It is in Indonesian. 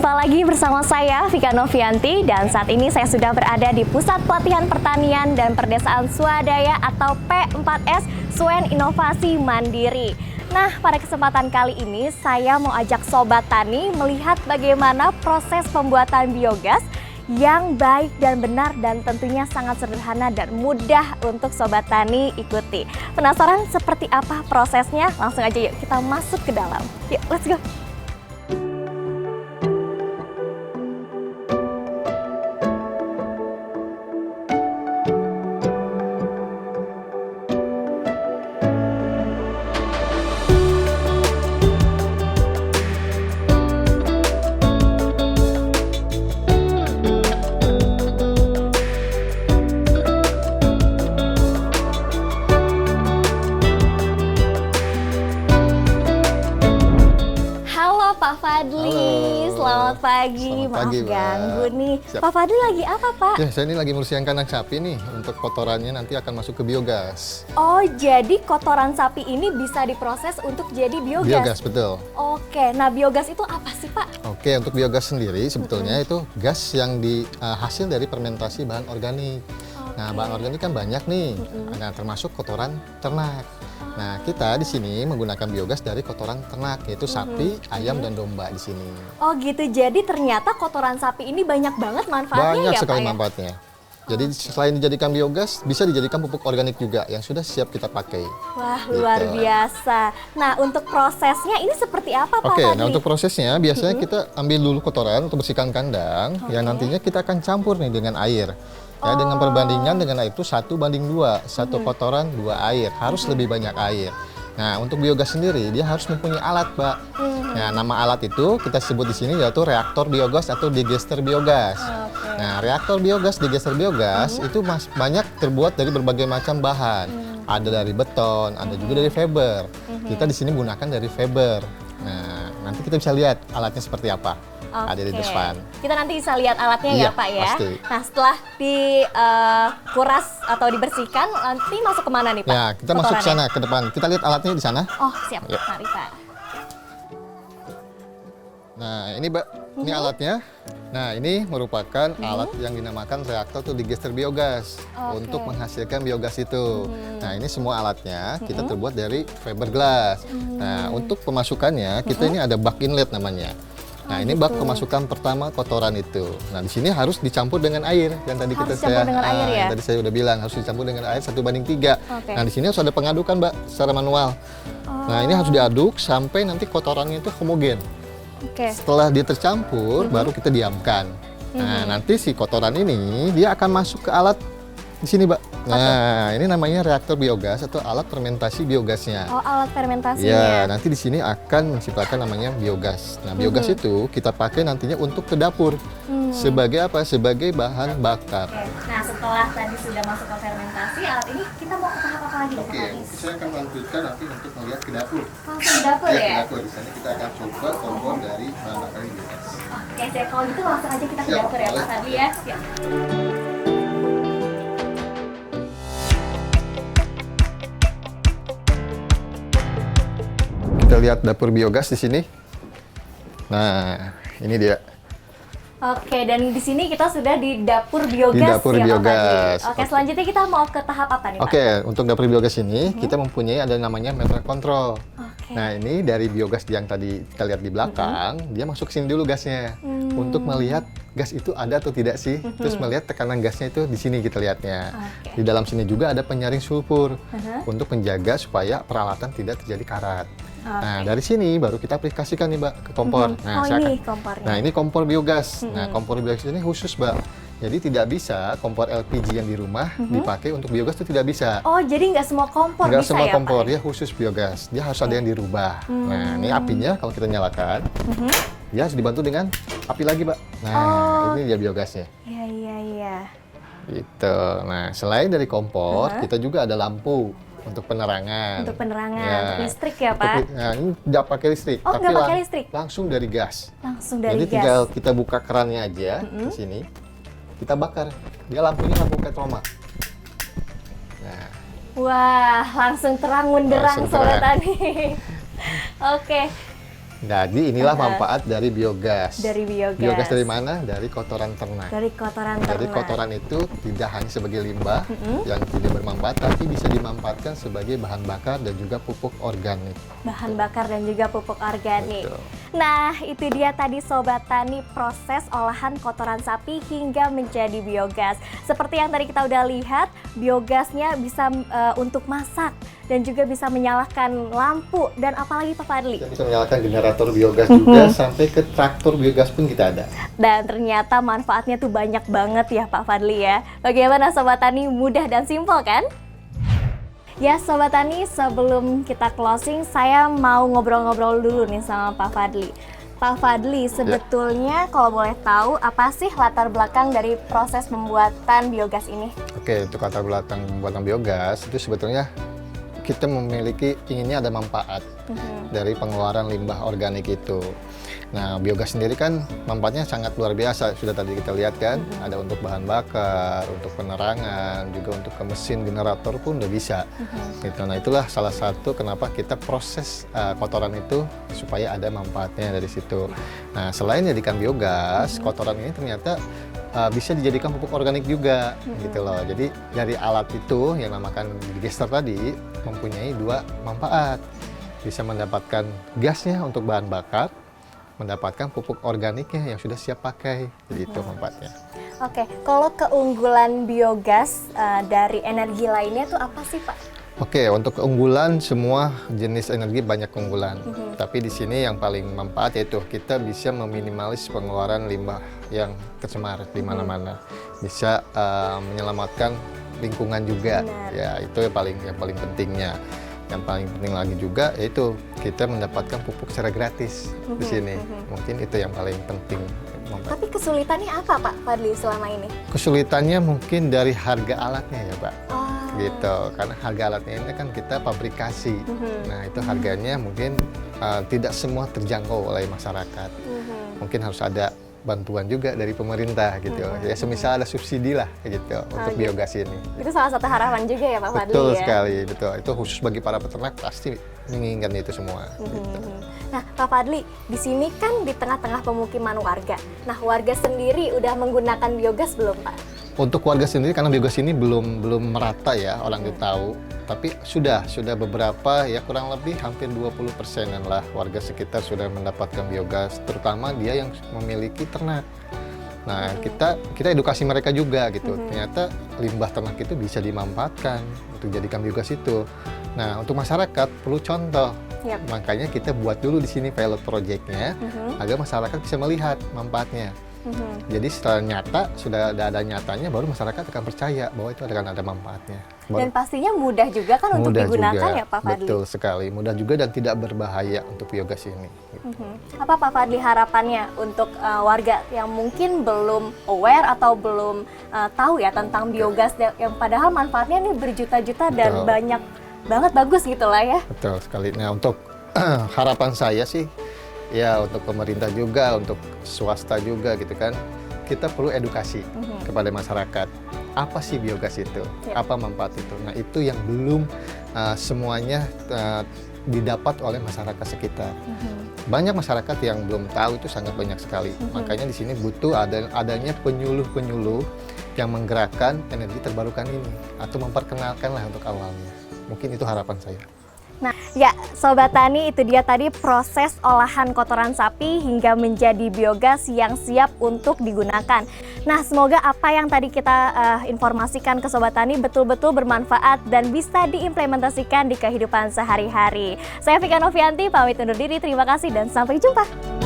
Jumpa lagi bersama saya, Vika Novianti, dan saat ini saya sudah berada di Pusat Pelatihan Pertanian dan Perdesaan Swadaya atau P4S Swen Inovasi Mandiri. Nah, pada kesempatan kali ini saya mau ajak Sobat Tani melihat bagaimana proses pembuatan biogas yang baik dan benar dan tentunya sangat sederhana dan mudah untuk Sobat Tani ikuti. Penasaran seperti apa prosesnya? Langsung aja yuk kita masuk ke dalam. Yuk, let's go! Pak Fadli, selamat pagi. Selamat pagi, Maaf ganggu nih. Siap. Pak Fadli lagi apa, Pak? Ya, saya ini lagi membersihkan kandang sapi nih, untuk kotorannya nanti akan masuk ke biogas. Oh, jadi kotoran sapi ini bisa diproses untuk jadi biogas? Biogas, betul. Oke, nah biogas itu apa sih, Pak? Oke, untuk biogas sendiri sebetulnya itu gas yang hasil dari fermentasi bahan organik. Nah, bahan organik kan banyak nih, nah, termasuk kotoran ternak. Nah, kita di sini menggunakan biogas dari kotoran ternak, yaitu sapi, ayam, dan domba di sini. Oh gitu, jadi ternyata kotoran sapi ini banyak banget manfaatnya Banyak ya, sekali Pak, ya? manfaatnya. Jadi selain dijadikan biogas, bisa dijadikan pupuk organik juga yang sudah siap kita pakai. Wah, luar biasa. Nah, untuk prosesnya ini seperti apa, Pak Oke, Fadli? nah untuk prosesnya biasanya kita ambil dulu kotoran untuk bersihkan kandang, yang nantinya kita akan campur nih dengan air. Ya, dengan perbandingan dengan air itu 1:2, satu kotoran 2 air, harus lebih banyak air. Nah, untuk biogas sendiri dia harus mempunyai alat, Mbak. Nah, nama alat itu kita sebut di sini yaitu reaktor biogas atau digester biogas. Nah, reaktor biogas, digester biogas itu banyak terbuat dari berbagai macam bahan. Ada dari beton, ada juga dari fiber. Kita di sini menggunakan dari fiber. Nah, nanti kita bisa lihat alatnya seperti apa. Ada di depan. Kita nanti bisa lihat alatnya ya, Iya, Pak ya. pasti. Nah, setelah dikuras atau dibersihkan, nanti masuk kemana nih, Pak? Ya, kita masuk ke kotorannya? sana, ke depan. Kita lihat alatnya di sana. Oh, siap. Yuk. Mari, Pak. Nah, ini, Mbak, ini alatnya. Nah, ini merupakan alat yang dinamakan reaktor atau digester biogas untuk menghasilkan biogas itu. Nah, ini semua alatnya kita terbuat dari fiberglass. Nah, untuk pemasukannya kita ini ada bak inlet namanya. Nah, ini bak pemasukan pertama kotoran itu. Nah, di sini harus dicampur dengan air. Yang tadi Harus campur dengan air ya? yang tadi saya udah bilang harus dicampur dengan air 1:3. Oke. Nah, di sini harus ada pengadukan, Mbak, secara manual. Nah, ini harus diaduk sampai nanti kotorannya itu homogen. Oke. Setelah dia tercampur, baru kita diamkan. Nah, nanti si kotoran ini dia akan masuk ke alat di sini, Mbak. Nah, ini namanya reaktor biogas atau alat fermentasi biogasnya. Oh, alat fermentasinya. Ya, nanti di sini akan menciptakan namanya biogas. Nah, biogas itu kita pakai nantinya untuk ke dapur. Sebagai apa? Sebagai bahan bakar. Oke. Nah, setelah tadi sudah masuk ke fermentasi, alat ini kita mau ke tahap apa lagi, Pak Fadli? saya akan lanjutkan nanti untuk melihat ke dapur. Langsung ke dapur ya? dapur. Di sana kita akan coba kompor dari bahan bakar biogas. Oke, siap. Kalau gitu langsung aja kita ke Siap, dapur ya, Pak boleh. Fadli ya. Siap. Kita lihat dapur biogas di sini. Nah, ini dia. Oke, dan di sini kita sudah di dapur biogas Di dapur ya, Pak biogas. Fadli. Oke, selanjutnya kita mau ke tahap apa nih, Pak? Oke, untuk dapur biogas ini kita mempunyai ada namanya meter control. Oke. Nah, ini dari biogas yang tadi kita lihat di belakang, dia masuk sini dulu gasnya. Untuk melihat gas itu ada atau tidak sih. Terus melihat tekanan gasnya itu di sini kita lihatnya. Oke. Di dalam sini juga ada penyaring sulfur untuk menjaga supaya peralatan tidak terjadi karat. Nah, dari sini baru kita aplikasikan nih, Mbak, ke kompor. Nah, Oh, saya ini akan- kompornya. Nah, ini kompor biogas. Nah, kompor biogas ini khusus, Mbak. Jadi tidak bisa kompor LPG yang di rumah dipakai untuk biogas itu tidak bisa. Oh, jadi nggak semua kompor Nggak bisa semua ya, kompor, Pak? dia khusus biogas. Dia harus ada yang dirubah. Nah, ini apinya kalau kita nyalakan, dia harus dibantu dengan api lagi, Mbak. Nah, ini dia biogasnya. Iya, iya, iya. Gitu. Nah, selain dari kompor, kita juga ada lampu untuk penerangan. Untuk penerangan, Ya. untuk listrik ya, Pak? Nah, ini nggak pakai listrik, Oh, nggak pakai listrik? langsung dari gas. Langsung dari Jadi gas. tinggal kita buka kerannya aja di sini, kita bakar. Dia lampunya lampu petroma. Nah, Wah, langsung terang menderang Langsung Sobat terang. Tani. Oke. Jadi inilah manfaat dari biogas. Dari biogas. Biogas dari mana? Dari kotoran ternak. Dari kotoran ternak. Jadi kotoran itu tidak hanya sebagai limbah yang tidak bermanfaat, tapi bisa dimanfaatkan sebagai bahan bakar dan juga pupuk organik. Bahan bakar dan juga pupuk organik. Betul. Nah, itu dia tadi Sobat Tani, proses olahan kotoran sapi hingga menjadi biogas. Seperti yang tadi kita udah lihat, biogasnya bisa untuk masak dan juga bisa menyalakan lampu dan apalagi Pak Fadli. Kita bisa menyalakan generator biogas juga, sampai ke traktor biogas pun kita ada. Dan ternyata manfaatnya tuh banyak banget ya Pak Fadli ya. Bagaimana Sobat Tani, mudah dan simpel kan? Ya Sobat Tani, sebelum kita closing, saya mau ngobrol-ngobrol dulu nih sama Pak Fadli. Pak Fadli, sebetulnya kalau boleh tahu, apa sih latar belakang dari proses pembuatan biogas ini? Oke, untuk latar belakang pembuatan biogas, itu sebetulnya kita memiliki, inginnya ada manfaat dari pengeluaran limbah organik itu. Nah, biogas sendiri kan manfaatnya sangat luar biasa, sudah tadi kita lihat kan, ada untuk bahan bakar, untuk penerangan, juga untuk ke mesin generator pun udah bisa. Gitu. Nah, itulah salah satu kenapa kita proses kotoran itu supaya ada manfaatnya dari situ. Nah, selain jadikan biogas, kotoran ini ternyata bisa dijadikan pupuk organik juga, gitu loh. Jadi dari alat itu yang namakan digester tadi mempunyai dua manfaat. Bisa mendapatkan gasnya untuk bahan bakar, mendapatkan pupuk organiknya yang sudah siap pakai, jadi itu manfaatnya. Oke, kalau keunggulan biogas dari energi lainnya tuh apa sih Pak? Oke, untuk keunggulan semua jenis energi banyak keunggulan, tapi di sini yang paling manfaat yaitu kita bisa meminimalis pengeluaran limbah yang tercemar di mana-mana, bisa menyelamatkan lingkungan juga. Benar. Ya itu yang paling pentingnya. Yang paling penting lagi juga yaitu kita mendapatkan pupuk secara gratis di sini. Mungkin itu yang paling penting. Tapi kesulitannya apa Pak Fadli selama ini? Kesulitannya mungkin dari harga alatnya ya Pak. Oh. Gitu, karena harga alatnya ini kan kita pabrikasi. Nah itu harganya mungkin tidak semua terjangkau oleh masyarakat. Mungkin harus ada bantuan juga dari pemerintah gitu. Ya semisal ada subsidi lah gitu untuk biogas ini. Itu salah satu harapan juga ya Pak Fadli. Betul ya? sekali, betul. Itu khusus bagi para peternak pasti menginginkan itu semua. Gitu. Nah Pak Fadli, di sini kan di tengah-tengah pemukiman warga. Nah warga sendiri udah menggunakan biogas belum Pak? Untuk warga sendiri karena biogas ini belum merata ya orang itu tahu. Tapi sudah beberapa ya kurang lebih hampir 20%-an lah warga sekitar sudah mendapatkan biogas, terutama dia yang memiliki ternak. Nah, kita edukasi mereka juga gitu. Ternyata limbah ternak itu bisa dimanfaatkan untuk jadikan biogas itu. Nah, untuk masyarakat perlu contoh. Makanya kita buat dulu di sini pilot project-nya agar masyarakat bisa melihat manfaatnya. Jadi setelah nyata, sudah ada nyatanya, baru masyarakat akan percaya bahwa itu akan ada manfaatnya. Dan pastinya mudah juga kan untuk digunakan ya Pak Fadli? Betul sekali, mudah juga dan tidak berbahaya untuk biogas ini. Apa Pak Fadli harapannya untuk warga yang mungkin belum aware atau belum tahu ya tentang biogas yang padahal manfaatnya nih berjuta-juta dan banyak banget, bagus gitu lah ya? Betul sekali. Nah untuk harapan saya sih, ya untuk pemerintah juga, untuk swasta juga gitu kan, kita perlu edukasi kepada masyarakat. Apa sih biogas itu? Apa manfaat itu? Nah itu yang belum semuanya didapat oleh masyarakat sekitar. Banyak masyarakat yang belum tahu, itu sangat banyak sekali. Makanya di sini butuh adanya penyuluh-penyuluh yang menggerakkan energi terbarukan ini atau memperkenalkanlah untuk awalnya. Mungkin itu harapan saya. Nah, ya Sobat Tani, itu dia tadi proses olahan kotoran sapi hingga menjadi biogas yang siap untuk digunakan. Nah, semoga apa yang tadi kita informasikan ke Sobat Tani betul-betul bermanfaat dan bisa diimplementasikan di kehidupan sehari-hari. Saya Vika Novianti, pamit undur diri, terima kasih dan sampai jumpa.